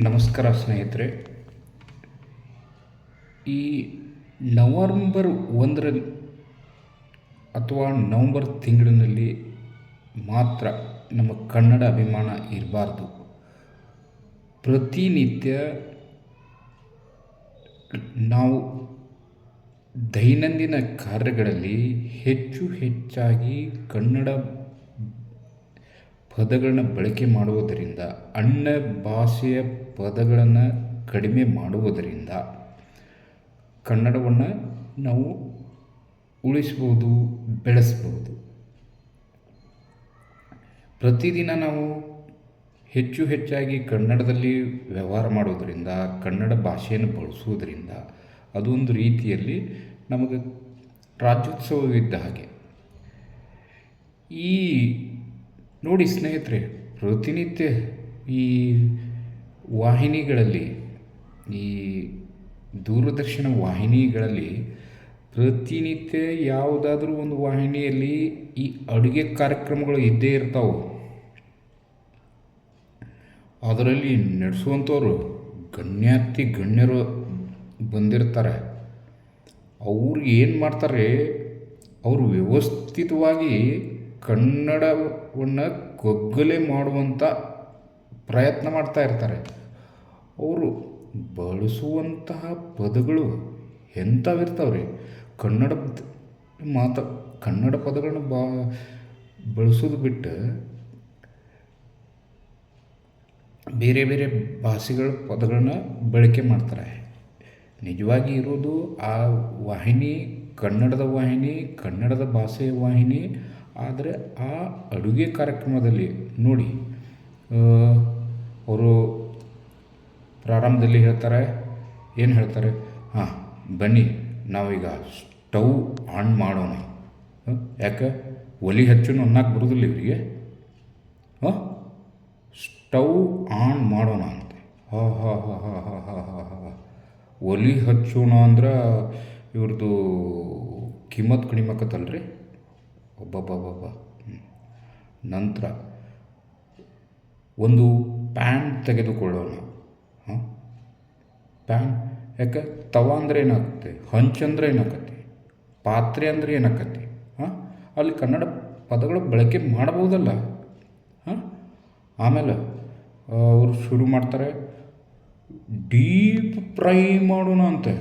ನಮಸ್ಕಾರ ಸ್ನೇಹಿತರೆ. ಈ ನವಂಬರ್ 1ರಲ್ಲಿ ಅಥವಾ ನವಂಬರ್ ತಿಂಗಳಿನಲ್ಲಿ ಮಾತ್ರ ನಮ್ಮ ಕನ್ನಡ ಅಭಿಮಾನ ಇರಬಾರ್ದು. ಪ್ರತಿನಿತ್ಯ ನಾವು ದೈನಂದಿನ ಕಾರ್ಯಗಳಲ್ಲಿ ಹೆಚ್ಚಾಗಿ ಕನ್ನಡ ಪದಗಳನ್ನ ಬಳಕೆ ಮಾಡುವುದರಿಂದ, ಅನ್ಯ ಭಾಷೆಯ ಪದಗಳನ್ನು ಕಡಿಮೆ ಮಾಡುವುದರಿಂದ ಕನ್ನಡವನ್ನು ನಾವು ಉಳಿಸ್ಬೋದು, ಬೆಳೆಸ್ಬೋದು. ಪ್ರತಿದಿನ ನಾವು ಹೆಚ್ಚಾಗಿ ಕನ್ನಡದಲ್ಲಿ ವ್ಯವಹಾರ ಮಾಡೋದರಿಂದ, ಕನ್ನಡ ಭಾಷೆಯನ್ನು ಬಳಸುವುದರಿಂದ ಅದೊಂದು ರೀತಿಯಲ್ಲಿ ನಮಗೆ ರಾಜ್ಯೋತ್ಸವವಿದ್ದ ಹಾಗೆ. ಈ ನೋಡಿ ಸ್ನೇಹಿತರೆ, ಪ್ರತಿನಿತ್ಯ ಈ ವಾಹಿನಿಗಳಲ್ಲಿ, ಈ ದೂರದರ್ಶನ ವಾಹಿನಿಗಳಲ್ಲಿ ಪ್ರತಿನಿತ್ಯ ಯಾವುದಾದ್ರೂ ಒಂದು ವಾಹಿನಿಯಲ್ಲಿ ಈ ಅಡುಗೆ ಕಾರ್ಯಕ್ರಮಗಳು ಇದ್ದೇ ಇರ್ತಾವೆ. ಅದರಲ್ಲಿ ನಡೆಸುವಂಥವ್ರು ಗಣ್ಯರು ಬಂದಿರ್ತಾರೆ. ಅವ್ರು ಏನು ಮಾಡ್ತಾರೆ, ಅವರು ವ್ಯವಸ್ಥಿತವಾಗಿ ಕನ್ನಡವನ್ನು ಕಗ್ಗೊಲೆ ಮಾಡುವಂಥ ಪ್ರಯತ್ನ ಮಾಡ್ತಾ ಇರ್ತಾರೆ. ಅವರು ಬಳಸುವಂತಹ ಪದಗಳು ಎಂಥವಿರ್ತಾವ್ರಿ. ಕನ್ನಡ ಪದಗಳನ್ನ ಬಳಸೋದು ಬಿಟ್ಟು ಬೇರೆ ಭಾಷೆಗಳ ಪದಗಳನ್ನ ಬಳಕೆ ಮಾಡ್ತಾರೆ. ನಿಜವಾಗಿ ಇರೋದು ಆ ವಾಹಿನಿ ಕನ್ನಡದ ಭಾಷೆಯ ವಾಹಿನಿ. ಆದರೆ ಆ ಅಡುಗೆ ಕಾರ್ಯಕ್ರಮದಲ್ಲಿ ನೋಡಿ, ಅವರು ಪ್ರಾರಂಭದಲ್ಲಿ ಏನು ಹೇಳ್ತಾರೆ, ಹಾಂ ಬನ್ನಿ ನಾವೀಗ ಸ್ಟವ್ ಆನ್ ಮಾಡೋಣ. ಯಾಕೆ ಒಲೆ ಹಚ್ಚೋಣ ಅನ್ನಕ್ಕೆ ಬರೋದಿಲ್ಲ ಇವರಿಗೆ. ಸ್ಟವ್ ಆನ್ ಮಾಡೋಣ ಅಂತೆ. ಒಲೆ ಹಚ್ಚೋಣ ಅಂದ್ರೆ ಇವ್ರದ್ದು ಕಿಮ್ಮತ್ತು ಕಡಿಮೆ ಆಕತ್ತಲ್ರಿ. ಒಬ್ಬ ನಂತರ ಒಂದು ಪ್ಯಾನ್ ತೆಗೆದುಕೊಳ್ಳೋಣ. ಪ್ಯಾನ್ ಯಾಕೆ, ತವ ಅಂದರೆ ಏನಾಗುತ್ತೆ, ಹಂಚಂದ್ರೆ ಏನಾಕತಿ, ಪಾತ್ರೆ ಅಂದರೆ ಏನಾಕತಿ. ಅಲ್ಲಿ ಕನ್ನಡ ಪದಗಳು ಬಳಕೆ ಮಾಡ್ಬೋದಲ್ಲ. ಆಮೇಲೆ ಅವರು ಶುರು ಮಾಡ್ತಾರೆ, ಡೀಪ್ ಫ್ರೈ ಮಾಡೋಣ ಅಂತೆ.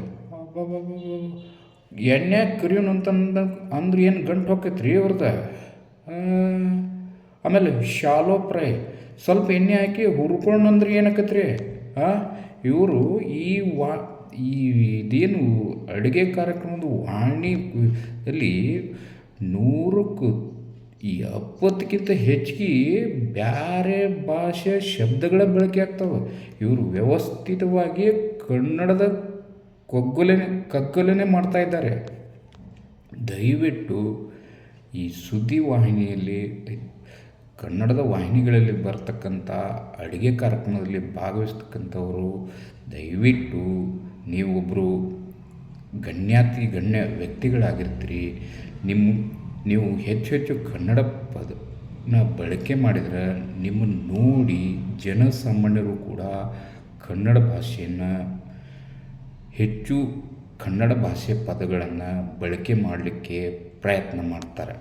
ಎಣ್ಣೆ ಕರಿಯೋಣ ಅಂದ್ರೆ ಏನು ಗಂಟು ಹೋಗ್ತೈತೆ ರೀ ಅವ್ರದ್ದು. ಆಮೇಲೆ ಶಾಲೋ ಫ್ರೈ, ಸ್ವಲ್ಪ ಎಣ್ಣೆ ಹಾಕಿ ಹುರ್ಕೊಂಡು ಅಂದ್ರೆ ಏನಾಕತ್ರಿ. ಇವರು ಇದೇನು ಅಡುಗೆ ಕಾರ್ಯಕ್ರಮದ ವಾಹಿನಿಯಲ್ಲಿ 170ಕ್ಕಿಂತ ಹೆಚ್ಚಿಗೆ ಬೇರೆ ಭಾಷೆ ಶಬ್ದಗಳ ಬಳಕೆ ಆಗ್ತವೆ. ಇವರು ವ್ಯವಸ್ಥಿತವಾಗಿ ಕನ್ನಡದ ಕಗ್ಗೊಲೆನೇ ಮಾಡ್ತಾ ಇದ್ದಾರೆ. ದಯವಿಟ್ಟು ಈ ಸುದ್ದಿ ವಾಹಿನಿಯಲ್ಲಿ, ಕನ್ನಡದ ವಾಹಿನಿಗಳಲ್ಲಿ ಬರ್ತಕ್ಕಂಥ ಅಡುಗೆ ಕಾರ್ಯಕ್ರಮದಲ್ಲಿ ಭಾಗವಹಿಸ್ತಕ್ಕಂಥವರು, ದಯವಿಟ್ಟು ನೀವೊಬ್ಬರು ಗಣ್ಯ ವ್ಯಕ್ತಿಗಳಾಗಿರ್ತೀರಿ. ನೀವು ಹೆಚ್ಚು ಕನ್ನಡ ಪದನ ಬಳಕೆ ಮಾಡಿದರೆ ನಿಮ್ಮನ್ನು ನೋಡಿ ಜನಸಾಮಾನ್ಯರು ಕೂಡ ಕನ್ನಡ ಭಾಷೆ ಪದಗಳನ್ನು ಬಳಕೆ ಮಾಡಲಿಕ್ಕೆ ಪ್ರಯತ್ನ ಮಾಡ್ತಾರೆ.